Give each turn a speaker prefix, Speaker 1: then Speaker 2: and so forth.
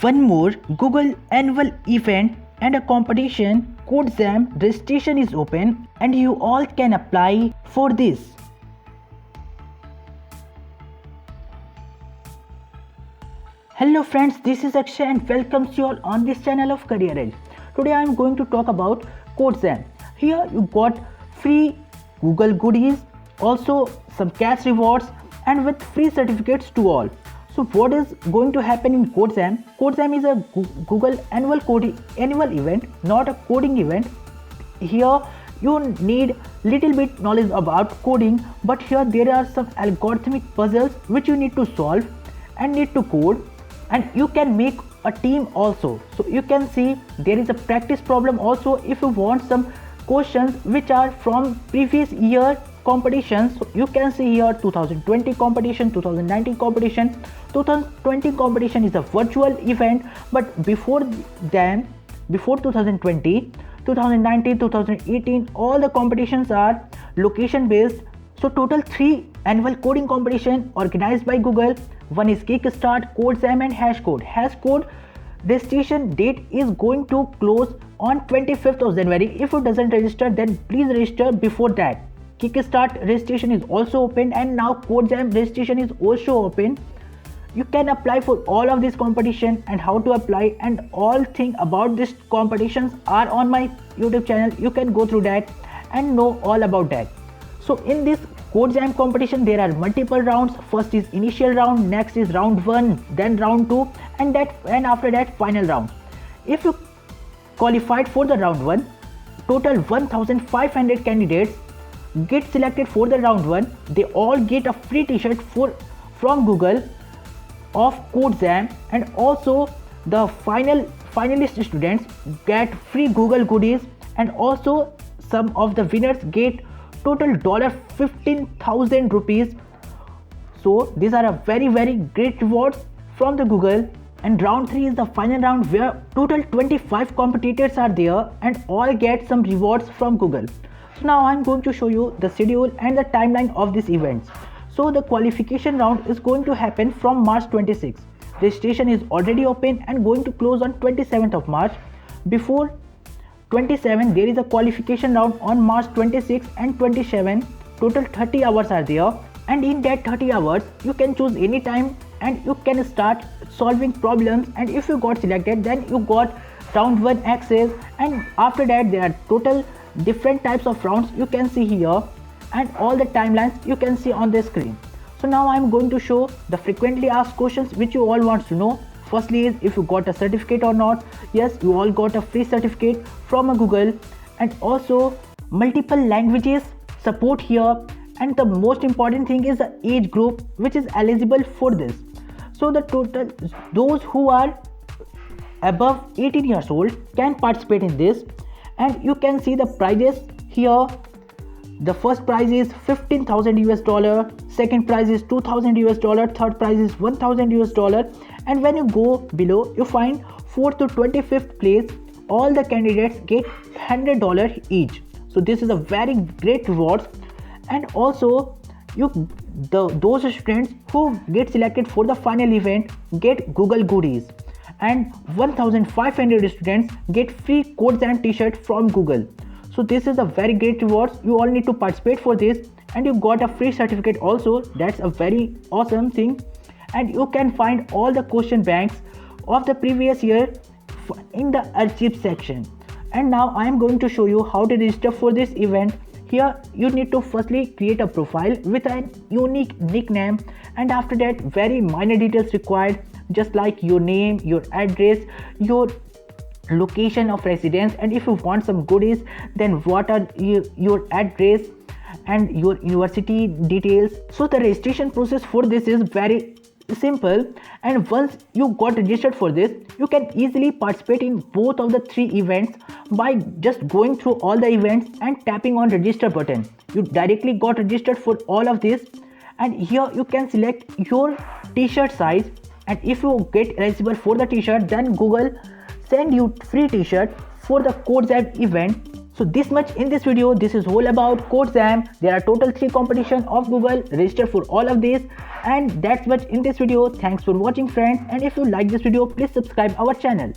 Speaker 1: One more Google annual event and a competition, CodeJam registration is open and you all can apply for this. Hello friends, this is Akshay and welcomes you all on this channel of Career Edge. Today I am going to talk about CodeJam. Here you got free Google goodies, also some cash rewards and with free certificates to all. So what is going to happen in CodeJam? CodeJam is a Google annual event, not a coding event. Here you need little bit knowledge about coding, but here there are some algorithmic puzzles which you need to solve and need to code, and you can make a team also. So you can see there is a practice problem also if you want some questions which are from previous year competitions. So you can see here 2020 competition, 2019 competition. 2020 competition is a virtual event, but before 2020, 2019, 2018, all the competitions are location based. So total 3 annual coding competition organized by Google. One is Kickstart, CodeJam and Hashcode. Hashcode registration date is going to close on 25th of January. If you doesn't register, then please register before that. Kickstart registration is also open and now CodeJam registration is also open. You can apply for all of this competition, and how to apply and all thing about this competitions are on my YouTube channel. You can go through that and know all about that. So in this CodeJam competition there are multiple rounds. First is initial round, next is round 1, then round 2 and after that final round. If you qualified for the round 1, total 1500 candidates get selected for the round 1. They all get a free t-shirt from Google of CodeJam, and also the finalist students get free Google goodies, and also some of the winners get total $15,000. So these are a very great rewards from the Google. And round 3 is the final round where total 25 competitors are there and all get some rewards from Google. So now I'm going to show you the schedule and the timeline of these events. So the qualification round is going to happen from March 26. Registration is already open and going to close on 27th of March. Before 27 there is a qualification round on March 26 and 27. Total 30 hours are there, and in that 30 hours you can choose any time and you can start solving problems, and if you got selected then you got round 1 access, and after that there are total different types of rounds you can see here, and all the timelines you can see on the screen. So now I'm going to show the frequently asked questions which you all want to know. Firstly is if you got a certificate or not. Yes, you all got a free certificate from a Google, and also multiple languages support here, and the most important thing is the age group which is eligible for this. So the total those who are above 18 years old can participate in this, and you can see the prizes here. The first prize is $15,000, second prize is $2,000, third prize is $1,000, and when you go below you find 4th to 25th place. All the candidates get $100 each. So this is a very great reward, and also those students who get selected for the final event get Google goodies, and 1500 students get free CodeJam t-shirt from Google. So this is a very great reward. You all need to participate for this, and you got a free certificate also. That's a very awesome thing. And you can find all the question banks of the previous year in the archive section. And now I am going to show you how to register for this event. Here you need to firstly create a profile with a unique nickname, and after that very minor details required, just like your name, your address, your location of residence, and if you want some goodies then what are your address and your university details. So the registration process for this is very simple, and once you got registered for this you can easily participate in both of the 3 events by just going through all the events and tapping on register button. You directly got registered for all of this, and here you can select your t-shirt size, and if you get eligible for the t-shirt then Google send you free t-shirt for the CodeJam event. So this much in this video. This is all about CodeXam. There are total 3 competition of Google. Register for all of these, and that's much in this video. Thanks for watching friends, and if you like this video, please subscribe our channel.